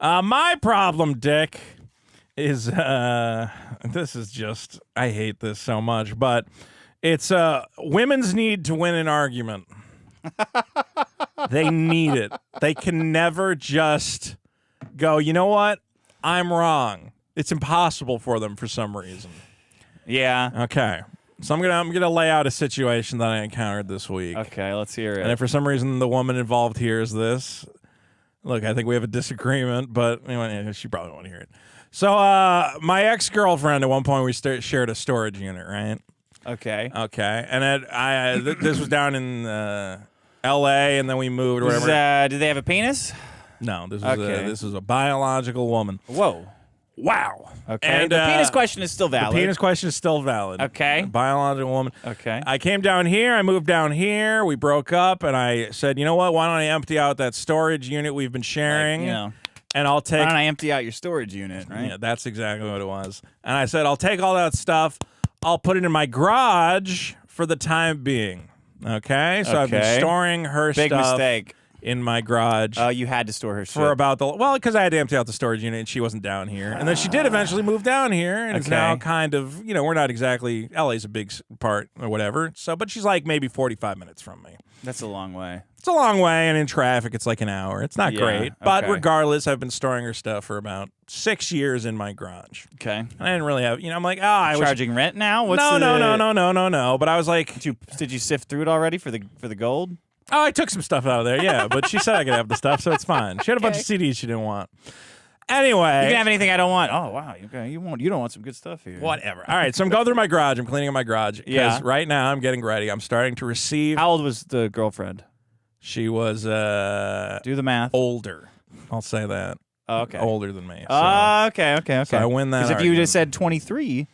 My problem, Dick, is this is just, I hate this so much, but it's women's need to win an argument. They need it. They can never just go, you know what? I'm wrong. It's impossible for them for some reason. Yeah. Okay. So I'm gonna lay out a situation that I encountered this week. Okay, let's hear it. And if for some reason the woman involved hears this, look, I think we have a disagreement, but anyway, she probably won't hear it. So my ex-girlfriend, at one point, we shared a storage unit, right? Okay. Okay. And this was down in L.A., and then we moved or whatever. Did they have a penis? No, this was a biological woman. Whoa. Wow. Okay. And the penis question is still valid. The penis question is still valid. Okay. Biological woman. Okay. I came down here. I moved down here. We broke up, and I said, you know what? Why don't I empty out that storage unit we've been sharing? And I'll take. Why don't I empty out your storage unit? Right. Yeah, that's exactly what it was. And I said, I'll take all that stuff. I'll put it in my garage for the time being. Okay. So I've been storing her Big stuff. mistake. In my garage. Oh, you had to store her shit. For about because I had to empty out the storage unit and she wasn't down here. And then she did eventually move down here and it's now kind of, we're not exactly, LA's a big part or whatever. So, but she's like maybe 45 minutes from me. That's a long way. It's a long way, and in traffic it's like an hour. It's not great. But regardless, I've been storing her stuff for about 6 years in my garage. Okay. I didn't really have, I'm like, I was charging rent now? No. But I was like, did you sift through it already for the gold? Oh, I took some stuff out of there, yeah. But she said I could have the stuff, so it's fine. She had a bunch of CDs she didn't want. Anyway. You can have anything I don't want. Oh, wow. Okay. You don't want some good stuff here. Whatever. All right, so I'm going through my garage. I'm cleaning up my garage. Because right now I'm getting ready. I'm starting to receive. How old was the girlfriend? She was do the math. Older. I'll say that. Oh, okay. Older than me. Okay. So I win that. Because if you just said 23,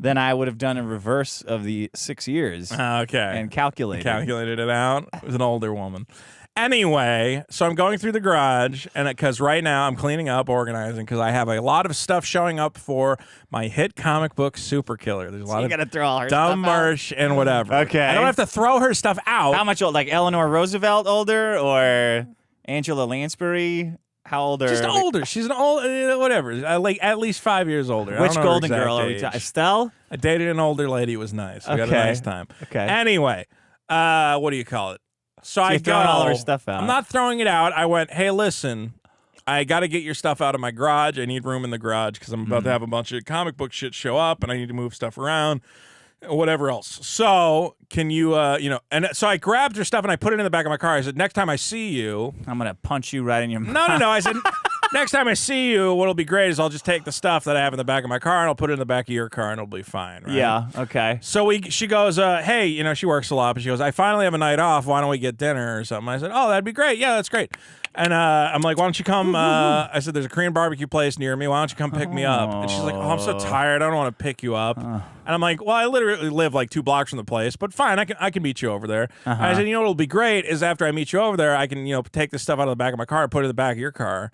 then I would have done a reverse of the 6 years. Okay. And calculated it out. It was an older woman. Anyway, so I'm going through the garage, and because right now I'm cleaning up, organizing, because I have a lot of stuff showing up for my hit comic book Super Killer. There's a lot of throw all her dumb stuff merch and whatever. Okay. I don't have to throw her stuff out. How much old? Like Eleanor Roosevelt older or Angela Lansbury? How old are Just older. She's an old, whatever. Like at least 5 years older. Which Golden Girl are we talking? Estelle? I dated an older lady. It was nice. We got a nice time. Okay. Anyway, what do you call it? So I go. Throwing all of her stuff out. I'm not throwing it out. I went, hey, listen, I got to get your stuff out of my garage. I need room in the garage because I'm about to have a bunch of comic book shit show up, and I need to move stuff around. Whatever else. So can you, and so I grabbed her stuff and I put it in the back of my car. I said, next time I see you, I'm going to punch you right in your mouth. No. I said, next time I see you, what'll be great is I'll just take the stuff that I have in the back of my car and I'll put it in the back of your car and it'll be fine. Right? Yeah. Okay. So she goes, hey, she works a lot, but she goes, I finally have a night off. Why don't we get dinner or something? I said, oh, that'd be great. Yeah, that's great. And I'm like, why don't you come? I said, there's a Korean barbecue place near me. Why don't you come pick me up? And she's like, oh, I'm so tired. I don't want to pick you up. And I'm like, well, I literally live like 2 blocks from the place, but fine, I can meet you over there. I said, what'll be great is after I meet you over there, I can, take the stuff out of the back of my car and put it in the back of your car.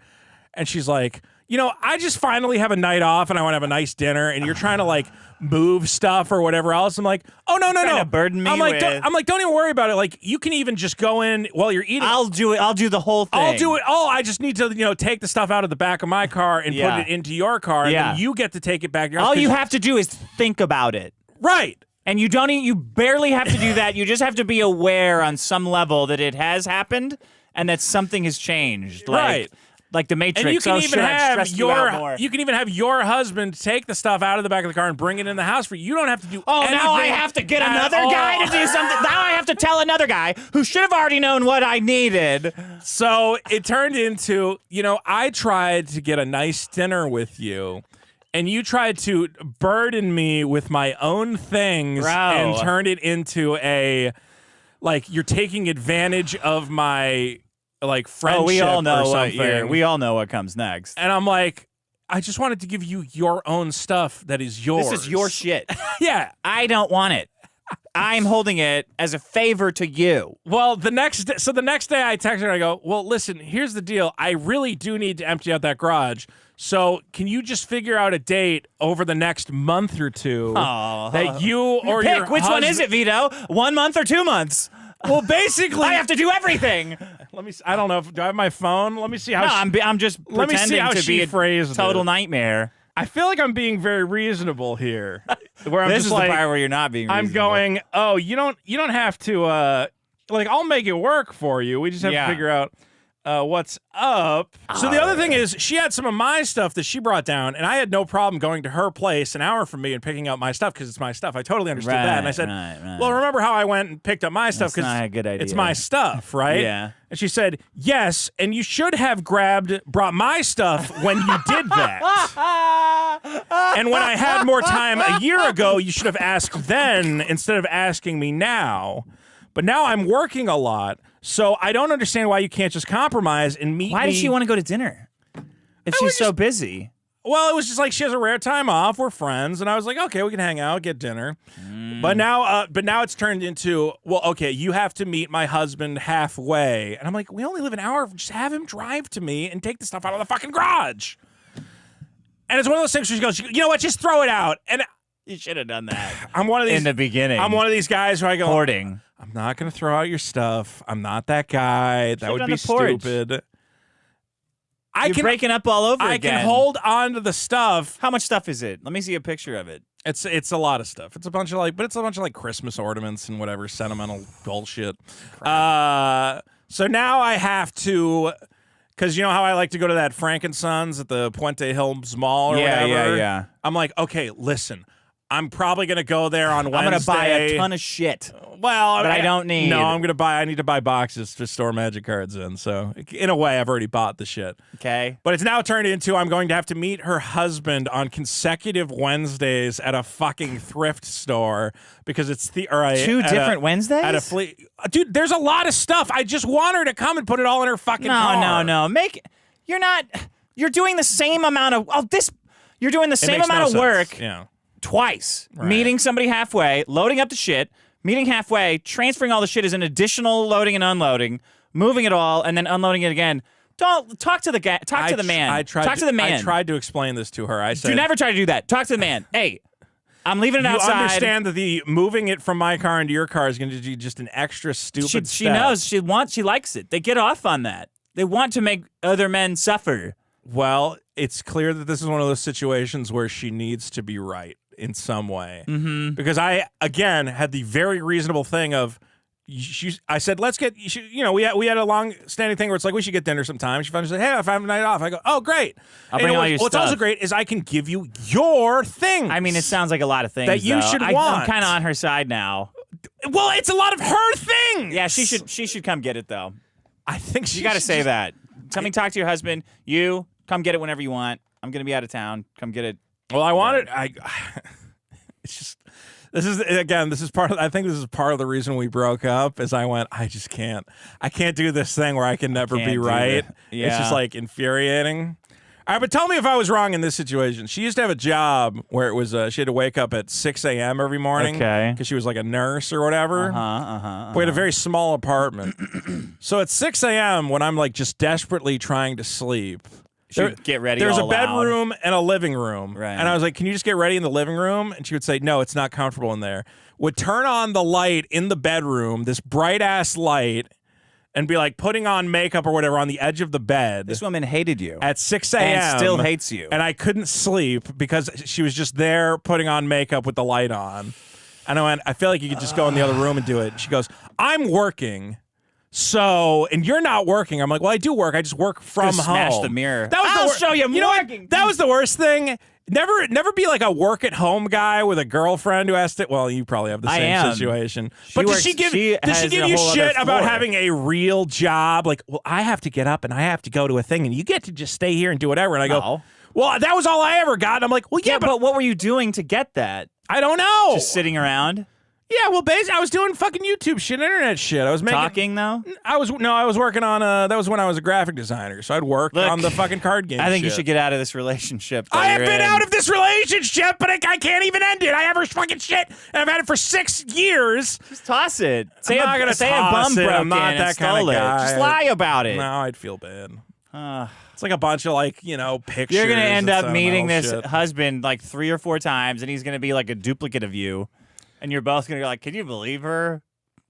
And she's like, I just finally have a night off and I want to have a nice dinner and you're trying to like move stuff or whatever else. I'm like, oh, no. To burden me I'm like, don't even worry about it. Like, you can even just go in while you're eating. I'll do it. I'll do the whole thing. I'll do it. Oh, I just need to, take the stuff out of the back of my car and put it into your car. And then you get to take it back. All you have to do is think about it. Right. And you barely have to do that. You just have to be aware on some level that it has happened and that something has changed. Right. Like the Matrix. And you can even have you can even have your husband take the stuff out of the back of the car and bring it in the house for you. You don't have to do anything. Now I have to get another guy to do something. Now I have to tell another guy who should have already known what I needed. So it turned into, I tried to get a nice dinner with you. And you tried to burden me with my own things and turn it into you're taking advantage of my friendship. We all know or something. we all know what comes next. And I'm like, I just wanted to give you your own stuff that is yours. This is your shit. Yeah. I don't want it. I'm holding it as a favor to you. Well, the next day I text her and I go, well, listen, here's the deal. I really do need to empty out that garage. So can you just figure out a date over the next month or two that you or Pick. your Which one husband... is it, Vito? 1 month or 2 months? Well, basically, I have to do everything. let me. I don't know. Do I have my phone? Let me see how. I'm just let me see pretending how to she be a phrased total it. nightmare. I feel like I'm being very reasonable here. Where I'm This just is like, the part where you're not being I'm reasonable. going. Oh, you don't have to. Like, I'll make it work for you. We just have to figure out what's up. So the other thing is, she had some of my stuff that she brought down, and I had no problem going to her place an hour from me and picking up my stuff because it's my stuff. I totally understood that, and I said, "Well, remember how I went and picked up my stuff That's not a because good idea. it's my stuff, right?" Yeah. And she said, "Yes, and you should have brought my stuff when you did that. And when I had more time a year ago, you should have asked then instead of asking me now. But now I'm working a lot, so I don't understand why you can't just compromise and meet me." Why does she want to go to dinner if she's so busy? Well, it was just like she has a rare time off. We're friends, and I was like, okay, we can hang out, get dinner. But now it's turned into, well, okay, you have to meet my husband halfway, and I'm like, we only live an hour. Just have him drive to me and take the stuff out of the fucking garage. And it's one of those things where she goes, you know what? Just throw it out. And You should have done that I'm one of these in the beginning. I'm one of these guys who I go, hoarding. I'm not going to throw out your stuff. I'm not that guy. That would be stupid. You're breaking up all over I again. can hold on to the stuff. How much stuff is it? Let me see a picture of it. It's a lot of stuff. It's a bunch of like Christmas ornaments and whatever sentimental bullshit. So now I have to, because you know how I like to go to that Frankensons at the Puente Hills Mall or whatever? Yeah. I'm like, okay, listen, I'm probably going to go there on Wednesday. I'm going to buy a ton of shit. Well, but I don't need. No, I need to buy boxes to store Magic cards in. So in a way, I've already bought the shit. Okay. But it's now turned into I'm going to have to meet her husband on consecutive Wednesdays at a fucking thrift store because it's two different Wednesdays at a flea. Dude, there's a lot of stuff. I just want her to come and put it all in her fucking car. No. You're doing the same amount of You're doing the same amount of work. Yeah. Twice. Right. Meeting somebody halfway, loading up the shit, meeting halfway, transferring all the shit as an additional loading and unloading, moving it all, and then unloading it again. Don't talk to the guy. Talk to the man. I tried to explain this to her. I said, "You never try to do that. Talk to the man. Hey, I'm leaving it outside." You understand that the moving it from my car into your car is going to be just an extra stupid She step. knows. She likes it. They get off on that. They want to make other men suffer. Well, it's clear that this is one of those situations where she needs to be right in some way. Mm-hmm. Because I, again, had the very reasonable thing of, I said, let's get, we had a long-standing thing where it's like, we should get dinner sometime. She finally said, hey, if I have a night off. I go, oh, great. I'll bring all your stuff. What's also great is I can give you your things. I mean, it sounds like a lot of things that you should want. I'm kind of on her side now. Well, it's a lot of her things. Yeah, she should come get it, though. I think you got to say that. Tell me, talk to your husband. You come get it whenever you want. I'm going to be out of town. Come get it. Well, I want it. It's just, this is part of, I think this is part of the reason we broke up is I just can't. I can't do this thing where I can never be right. Yeah. It's just like infuriating. All right, but tell me if I was wrong in this situation. She used to have a job where it was, she had to wake up at 6 a.m. every morning. Okay. Because she was like a nurse or whatever. We had a very small apartment. So at 6 a.m. when I'm like just desperately trying to sleep, get ready. There's all a bedroom and a living room. Right. And I was like, can you just get ready in the living room? And she would say, no, it's not comfortable in there. Would turn on the light in the bedroom, this bright ass light, and be like putting on makeup or whatever on the edge of the bed. This woman hated you. At 6 a.m. And still hates you. And I couldn't sleep because she was just there putting on makeup with the light on. And I went, I feel like you could just go in the other room and do it. She goes, I'm working. So, and you're not working. I'm like, well, I do work. I just work from home. Smash the mirror. I'll show you. You know what? That was the worst thing. Never be like a work at home guy with a girlfriend who has to. Well, you probably have the same situation. But does she give you shit about having a real job? Like, well, I have to get up and I have to go to a thing, and you get to just stay here and do whatever. And I go, well, that was all I ever got. And I'm like, well, yeah, but what were you doing to get that? I don't know. Just sitting around. Yeah, well, basically, I was doing fucking YouTube shit, internet shit. I was making talking though. I was working on that was when I was a graphic designer, so I'd work on the fucking card game. I think you should get out of this relationship. I have been out of this relationship, but I can't even end it. I have her fucking shit, and I've had it for 6 years. Just toss it. Say I'm not gonna say a bum broke I'm not in that and stole kind of it. guy. Just lie about it. No, I'd feel bad. It's like a bunch of pictures. You're gonna end up meeting this shit. husband like 3 or 4 times, and he's gonna be like a duplicate of you. And you're both going to go like, can you believe her?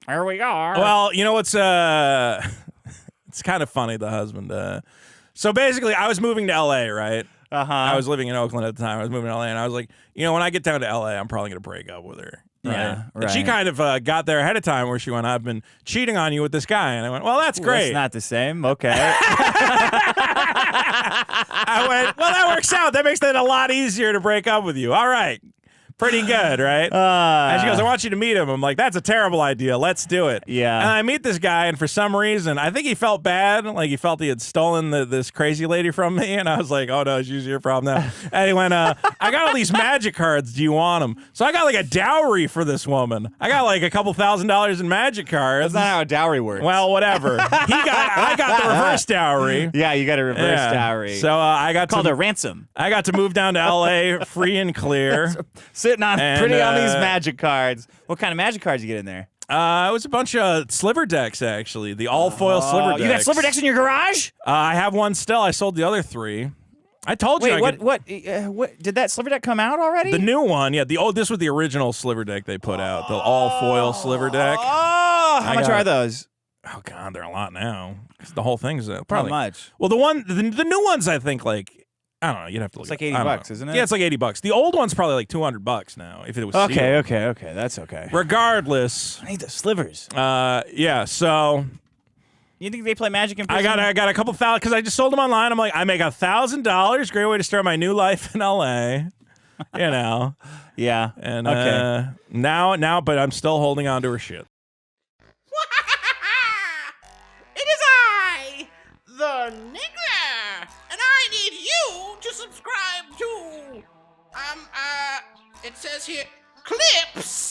Here we are. Well, you know what's it's kind of funny, the husband. So basically, I was moving to LA, right? I was living in Oakland at the time. I was moving to LA, and I was like, you know, when I get down to LA, I'm probably gonna break up with her. Right? Yeah, And she kind of got there ahead of time, where she went, "I've been cheating on you with this guy," and I went, "Well, that's great." It's not the same. Okay. I went, "Well, that works out. That makes it a lot easier to break up with you." All right. Pretty good, right? And she goes, "I want you to meet him." I'm like, "That's a terrible idea. Let's do it." Yeah. And I meet this guy, and for some reason, I think he felt bad. Like, he felt he had stolen this crazy lady from me. And I was like, "Oh, no, it's usually your problem now." And he went, "I got all these magic cards. Do you want them?" So I got like a dowry for this woman. I got like a couple $1,000s in magic cards. That's not how a dowry works. Well, whatever. I got the reverse dowry. Yeah, you got a reverse dowry. So I got called a ransom. I got to move down to LA free and clear. Sitting on And, pretty on these magic cards. What kind of magic cards you get in there? It was a bunch of sliver decks, actually. The all-foil sliver decks. You got sliver decks in your garage? I have one still. I sold the other 3. I told you. Wait, what did that sliver deck come out already? The new one, yeah. This was the original sliver deck they put out. The all-foil sliver deck. Oh, how much are those? Oh God, they're a lot now. 'Cause the whole thing's probably How much? Well, the new ones, I think, like, I don't know. You'd have to look. It's like $80, isn't it? Yeah, it's like $80. The old one's probably like $200 now. If it was sealed. Okay. That's okay. Regardless, I need the slivers. yeah. So You think they play Magic in I prison? got a couple thousand because I just sold them online. I'm like, I make $1,000. Great way to start my new life in LA. You know. Yeah. And okay. Now, but I'm still holding on to her shit. It is I, the Nigger, and I need you to subscribe to, it says here, Clips